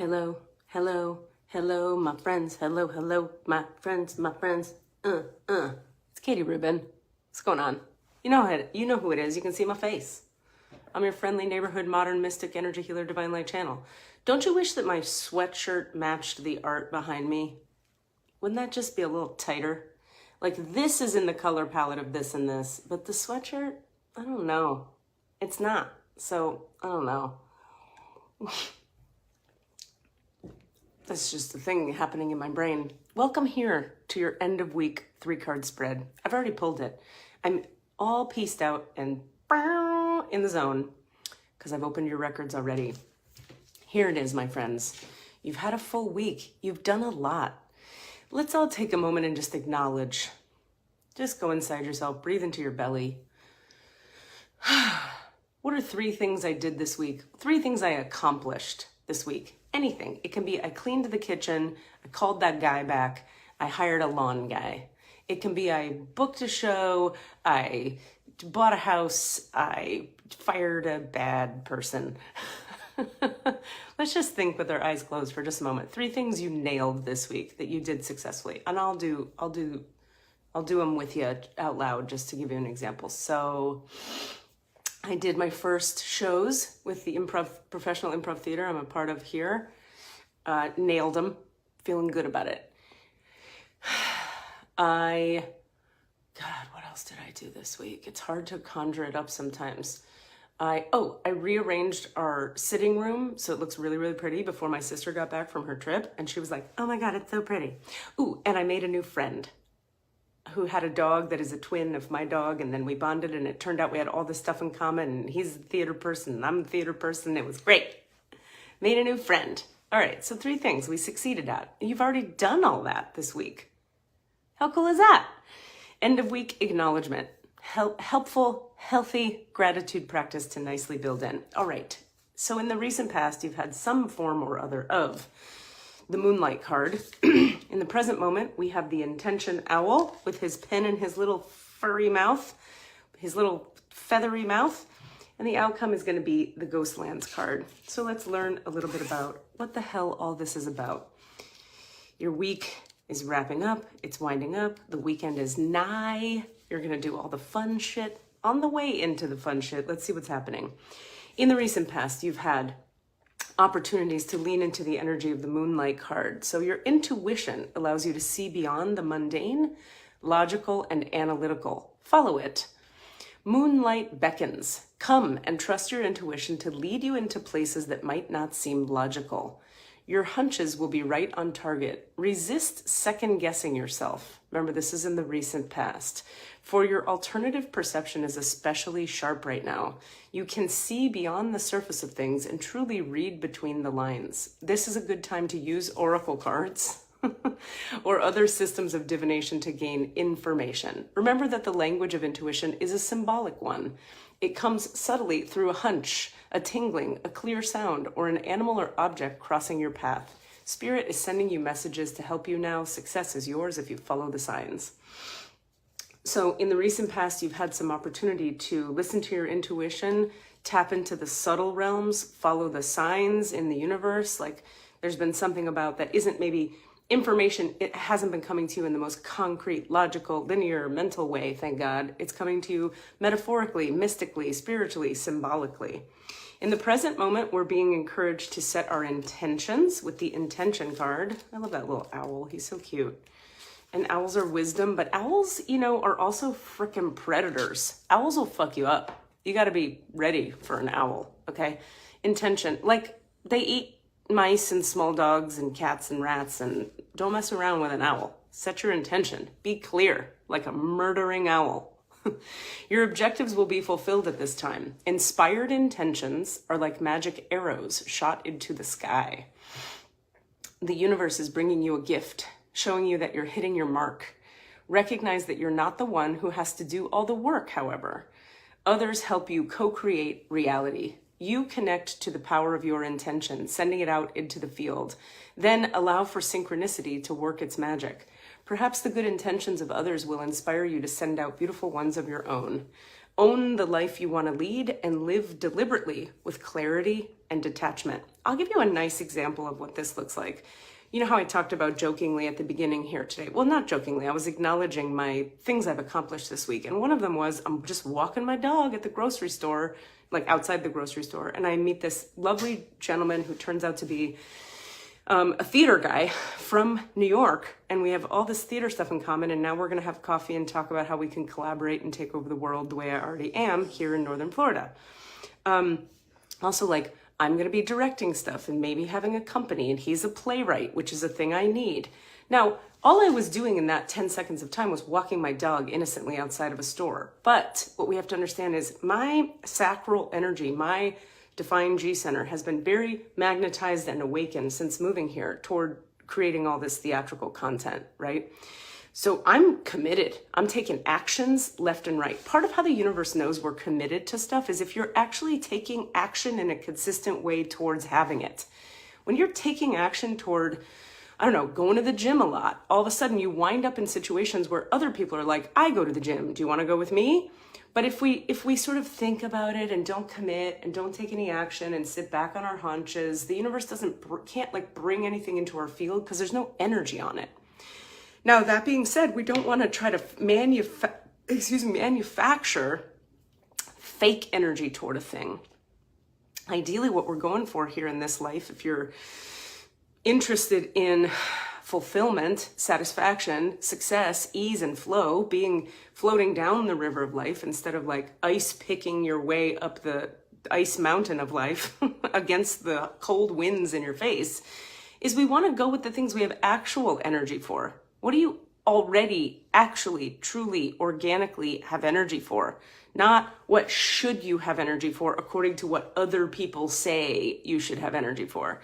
Hello, hello, hello, my friends. Hello, hello, my friends, my friends. It's Katie Rubin. What's going on? You know who it is. You can see my face. I'm your friendly neighborhood modern mystic energy healer divine light channel. Don't you wish that my sweatshirt matched the art behind me? Wouldn't that just be a little tighter? Like this is in the color palette of this and this, but the sweatshirt, I don't know. It's not. So, I don't know. That's just a thing happening in my brain. Welcome here to your end of week 3-card spread. I've already pulled it. I'm all pieced out and in the zone because I've opened your records already. Here it is, my friends. You've had a full week. You've done a lot. Let's all take a moment and just acknowledge. Just go inside yourself, breathe into your belly. What are 3 things I did this week? 3 things I accomplished this week. Anything. It can be I cleaned the kitchen, I called that guy back, I hired a lawn guy. It can be I booked a show, I bought a house, I fired a bad person. Let's just think with our eyes closed for just a moment. 3 things you nailed this week that you did successfully. And I'll do them with you out loud just to give you an example. So I did my first shows with the professional improv theater I'm a part of here. Nailed them. Feeling good about it. God, what else did I do this week? It's hard to conjure it up sometimes. I rearranged our sitting room so it looks really, really pretty before my sister got back from her trip. And she was like, oh my God, it's so pretty. Ooh, and I made a new friend who had a dog that is a twin of my dog, and then we bonded, and it turned out we had all this stuff in common, and he's a theater person, and I'm a theater person. It was great. Made a new friend. All right, so 3 things we succeeded at. You've already done all that this week. How cool is that? End of week acknowledgement. Helpful, healthy gratitude practice to nicely build in. All right, so in the recent past, you've had some form or other of the moonlight card. In the present moment, we have the intention owl with his pen and his little furry mouth, his little feathery mouth, and the outcome is going to be the Ghostlands card. So let's learn a little bit about what the hell all this is about. Your week is wrapping up. It's winding up. The weekend is nigh. You're going to do all the fun shit. On the way into the fun shit, let's see what's happening. In the recent past, you've had opportunities to lean into the energy of the moonlight card. So your intuition allows you to see beyond the mundane, logical, and analytical. Follow it. Moonlight beckons. Come and trust your intuition to lead you into places that might not seem logical. Your hunches will be right on target. Resist second-guessing yourself. Remember, this is in the recent past. For your alternative perception is especially sharp right now. You can see beyond the surface of things and truly read between the lines. This is a good time to use oracle cards or other systems of divination to gain information. Remember that the language of intuition is a symbolic one. It comes subtly through a hunch, a tingling, a clear sound, or an animal or object crossing your path. Spirit is sending you messages to help you now. Success is yours if you follow the signs. So in the recent past, you've had some opportunity to listen to your intuition, tap into the subtle realms, follow the signs in the universe. Like there's been something about that isn't maybe information. It hasn't been coming to you in the most concrete, logical, linear, mental way, thank God. It's coming to you metaphorically, mystically, spiritually, symbolically. In the present moment, we're being encouraged to set our intentions with the intention card. I love that little owl. He's so cute. And owls are wisdom, but owls, are also freaking predators. Owls will fuck you up. You got to be ready for an owl, okay? Intention, like they eat mice and small dogs and cats and rats, and don't mess around with an owl. Set your intention. Be clear, like a murdering owl. Your objectives will be fulfilled at this time. Inspired intentions are like magic arrows shot into the sky. The universe is bringing you a gift, showing you that you're hitting your mark. Recognize that you're not the one who has to do all the work, however. Others help you co-create reality. You connect to the power of your intention, sending it out into the field. Then allow for synchronicity to work its magic. Perhaps the good intentions of others will inspire you to send out beautiful ones of your own. Own the life you want to lead and live deliberately with clarity and detachment. I'll give you a nice example of what this looks like. You know how I talked about jokingly at the beginning here today? Well, not jokingly, I was acknowledging my things I've accomplished this week. And one of them was I'm just walking my dog at the grocery store, like outside the grocery store. And I meet this lovely gentleman who turns out to be a theater guy from New York. And we have all this theater stuff in common. And now we're going to have coffee and talk about how we can collaborate and take over the world the way I already am here in Northern Florida. Also, like, I'm going to be directing stuff and maybe having a company, and he's a playwright, which is a thing I need. Now, all I was doing in that 10 seconds of time was walking my dog innocently outside of a store. But what we have to understand is my sacral energy, my defined G center has been very magnetized and awakened since moving here toward creating all this theatrical content, right? So I'm committed. I'm taking actions left and right. Part of how the universe knows we're committed to stuff is if you're actually taking action in a consistent way towards having it. When you're taking action toward, I don't know, going to the gym a lot, all of a sudden you wind up in situations where other people are like, I go to the gym. Do you want to go with me? But if we sort of think about it and don't commit and don't take any action and sit back on our haunches, the universe can't like bring anything into our field because there's no energy on it. Now, that being said, we don't want to try to manufacture fake energy toward a thing. Ideally, what we're going for here in this life, if you're interested in fulfillment, satisfaction, success, ease, and flow, floating down the river of life instead of like ice picking your way up the ice mountain of life against the cold winds in your face, is we want to go with the things we have actual energy for. What do you already actually, truly, organically have energy for? Not what should you have energy for according to what other people say you should have energy for.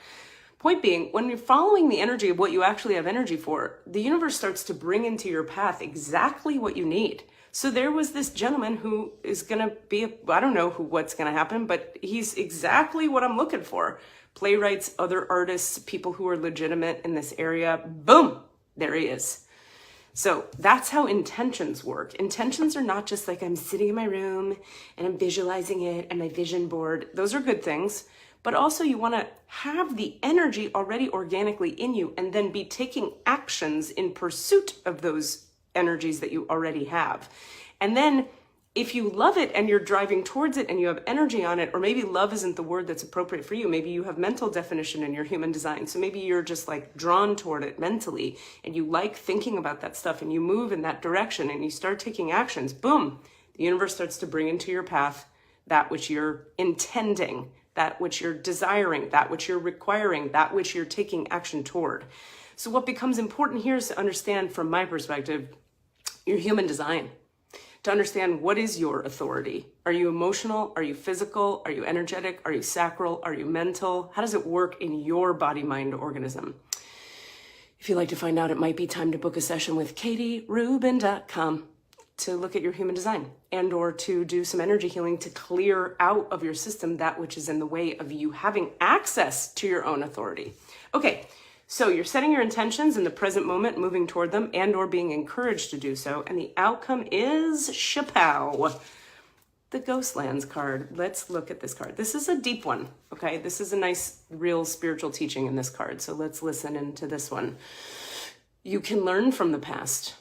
Point being, when you're following the energy of what you actually have energy for, the universe starts to bring into your path exactly what you need. So there was this gentleman who is going to be, I don't know what's going to happen, but he's exactly what I'm looking for. Playwrights, other artists, people who are legitimate in this area, boom. There he is. So that's how intentions work. Intentions are not just like I'm sitting in my room and I'm visualizing it and my vision board. Those are good things. But also you want to have the energy already organically in you and then be taking actions in pursuit of those energies that you already have. And then if you love it and you're driving towards it and you have energy on it, or maybe love isn't the word that's appropriate for you. Maybe you have mental definition in your human design. So maybe you're just like drawn toward it mentally and you like thinking about that stuff and you move in that direction and you start taking actions. Boom, the universe starts to bring into your path that which you're intending, that which you're desiring, that which you're requiring, that which you're taking action toward. So what becomes important here is to understand, from my perspective, your human design. To understand what is your authority. Are you emotional? Are you physical? Are you energetic? Are you sacral? Are you mental? How does it work in your body-mind organism? If you'd like to find out, it might be time to book a session with KatieRubin.com to look at your human design and or to do some energy healing to clear out of your system that which is in the way of you having access to your own authority. Okay. So you're setting your intentions in the present moment, moving toward them and or being encouraged to do so. And the outcome is Chappelle, the Ghostlands card. Let's look at this card. This is a deep one, okay? This is a nice, real spiritual teaching in this card. So let's listen into this one. You can learn from the past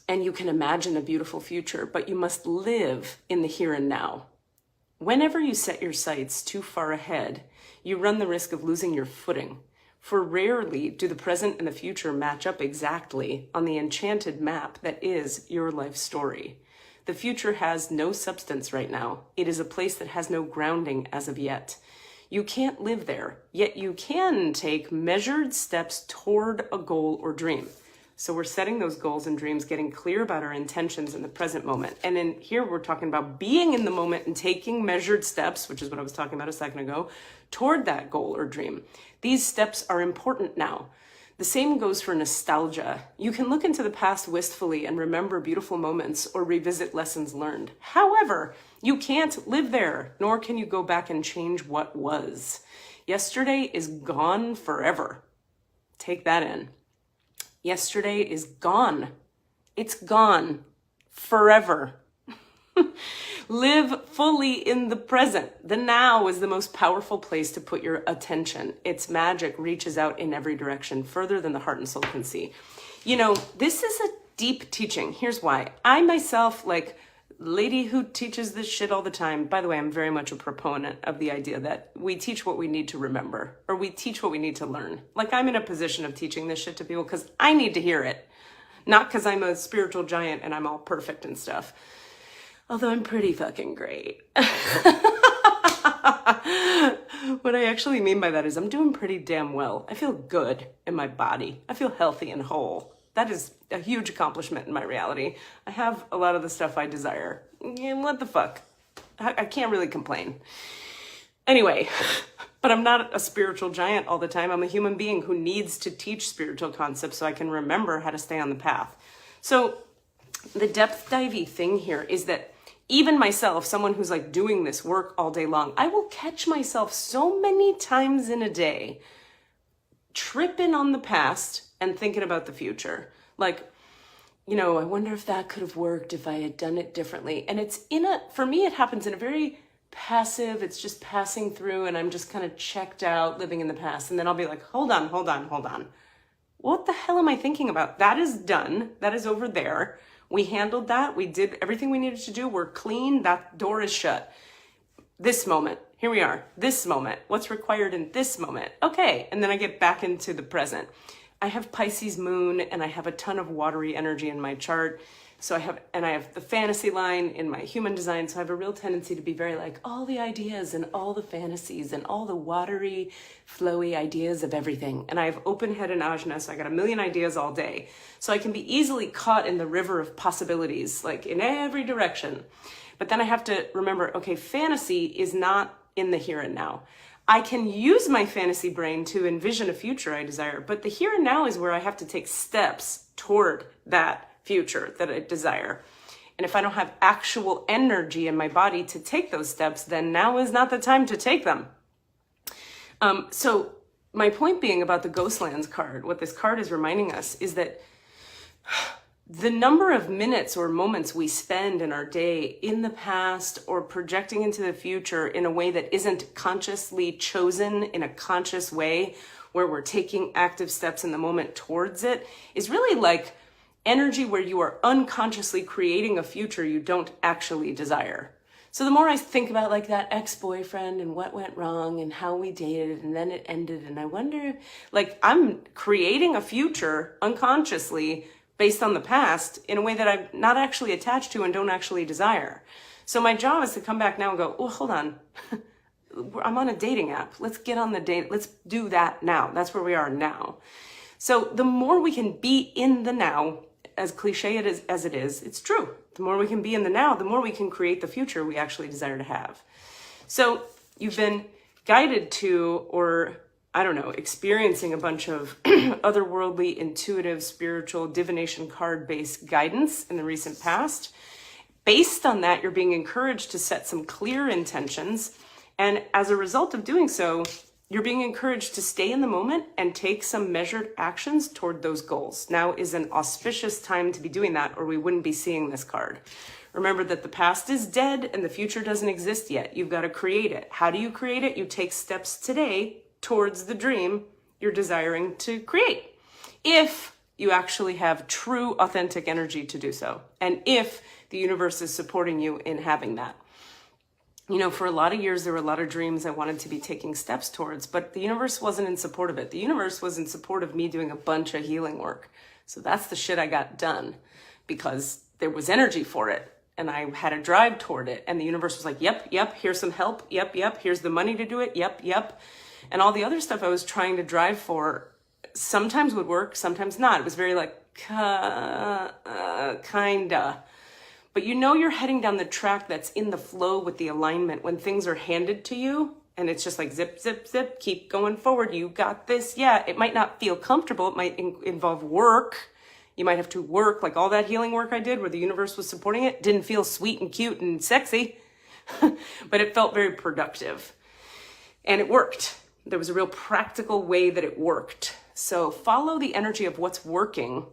and you can imagine a beautiful future, but you must live in the here and now. Whenever you set your sights too far ahead, you run the risk of losing your footing. For rarely do the present and the future match up exactly on the enchanted map that is your life story. The future has no substance right now. It is a place that has no grounding as of yet. You can't live there, yet you can take measured steps toward a goal or dream. So we're setting those goals and dreams, getting clear about our intentions in the present moment. And in here, we're talking about being in the moment and taking measured steps, which is what I was talking about a second ago, toward that goal or dream. These steps are important now. The same goes for nostalgia. You can look into the past wistfully and remember beautiful moments or revisit lessons learned. However, you can't live there, nor can you go back and change what was. Yesterday is gone forever. Take that in. Yesterday is gone. It's gone forever. Live fully in the present. The now is the most powerful place to put your attention. Its magic reaches out in every direction, further than the heart and soul can see. You know, this is a deep teaching. Here's why. I myself, like, lady who teaches this shit all the time. By the way, I'm very much a proponent of the idea that we teach what we need to remember, or we teach what we need to learn. Like, I'm in a position of teaching this shit to people because I need to hear it. Not because I'm a spiritual giant and I'm all perfect and stuff. Although I'm pretty fucking great. What I actually mean by that is I'm doing pretty damn well. I feel good in my body. I feel healthy and whole. That is a huge accomplishment in my reality. I have a lot of the stuff I desire. Yeah, what the fuck? I can't really complain. Anyway, but I'm not a spiritual giant all the time. I'm a human being who needs to teach spiritual concepts so I can remember how to stay on the path. So the depth divey thing here is that even myself, someone who's like doing this work all day long, I will catch myself so many times in a day tripping on the past and thinking about the future. Like, you know, I wonder if that could have worked if I had done it differently. And it's for me, it happens in a very passive, it's just passing through and I'm just kind of checked out living in the past. And then I'll be like, hold on. What the hell am I thinking about? That is done. That is over there. We handled that. We did everything we needed to do. We're clean. That door is shut. This moment, here we are. This moment, what's required in this moment? Okay. And then I get back into the present. I have Pisces moon and I have a ton of watery energy in my chart. So I have the fantasy line in my human design. So I have a real tendency to be very like all the ideas and all the fantasies and all the watery, flowy ideas of everything. And I have open head and ajna. So I got a million ideas all day. So I can be easily caught in the river of possibilities, like in every direction. But then I have to remember, okay, fantasy is not in the here and now. I can use my fantasy brain to envision a future I desire, but the here and now is where I have to take steps toward that future that I desire. And if I don't have actual energy in my body to take those steps, then now is not the time to take them. So my point being about the Ghostlands card, what this card is reminding us is that the number of minutes or moments we spend in our day in the past or projecting into the future in a way that isn't consciously chosen in a conscious way, where we're taking active steps in the moment towards it, is really like energy where you are unconsciously creating a future you don't actually desire. So the more I think about like that ex-boyfriend and what went wrong and how we dated and then it ended, and I wonder, like, I'm creating a future unconsciously based on the past in a way that I'm not actually attached to and don't actually desire. So my job is to come back now and go, oh, hold on. I'm on a dating app. Let's get on the date. Let's do that now. That's where we are now. So the more we can be in the now, as cliche as it is, it's true. The more we can be in the now, the more we can create the future we actually desire to have. So you've been guided to, or I don't know, experiencing a bunch of otherworldly, intuitive, spiritual, divination card-based guidance in the recent past. Based on that, you're being encouraged to set some clear intentions. And as a result of doing so, you're being encouraged to stay in the moment and take some measured actions toward those goals. Now is an auspicious time to be doing that, or we wouldn't be seeing this card. Remember that the past is dead and the future doesn't exist yet. You've got to create it. How do you create it? You take steps today towards the dream you're desiring to create. If you actually have true, authentic energy to do so, and if the universe is supporting you in having that. You know, for a lot of years, there were a lot of dreams I wanted to be taking steps towards, but the universe wasn't in support of it. The universe was in support of me doing a bunch of healing work. So that's the shit I got done because there was energy for it and I had a drive toward it. And the universe was like, yep, here's some help. Yep, here's the money to do it. Yep. And all the other stuff I was trying to drive for sometimes would work, sometimes not. It was very like, kinda. But you know you're heading down the track that's in the flow with the alignment when things are handed to you and it's just like zip, keep going forward. You got this. Yeah, it might not feel comfortable. It might involve work. You might have to work, like all that healing work I did where the universe was supporting it. Didn't feel sweet and cute and sexy, but it felt very productive. And it worked. There was a real practical way that it worked. So follow the energy of what's working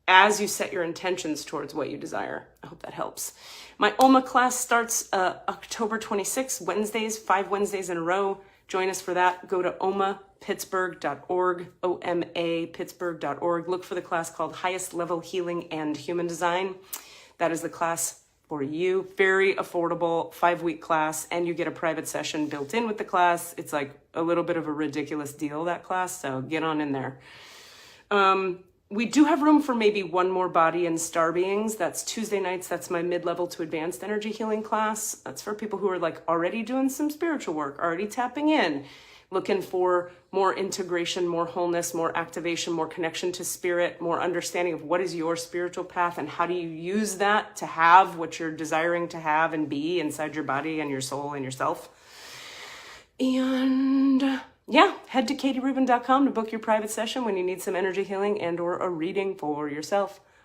as you set your intentions towards what you desire. I hope that helps. My OMA class starts October 26th, Wednesdays, 5 Wednesdays in a row. Join us for that. Go to omapittsburgh.org, OMA Pittsburgh.org. Look for the class called Highest Level Healing and Human Design. That is the class for you. Very affordable 5-week class, and you get a private session built in with the class. It's like a little bit of a ridiculous deal, that class, so get on in there. We do have room for maybe one more body and star beings. That's Tuesday nights. That's my mid-level to advanced energy healing class. That's for people who are like already doing some spiritual work, already tapping in, looking for more integration, more wholeness, more activation, more connection to spirit, more understanding of what is your spiritual path and how do you use that to have what you're desiring to have and be inside your body and your soul and yourself. And yeah, head to KatieRubin.com to book your private session when you need some energy healing and or a reading for yourself.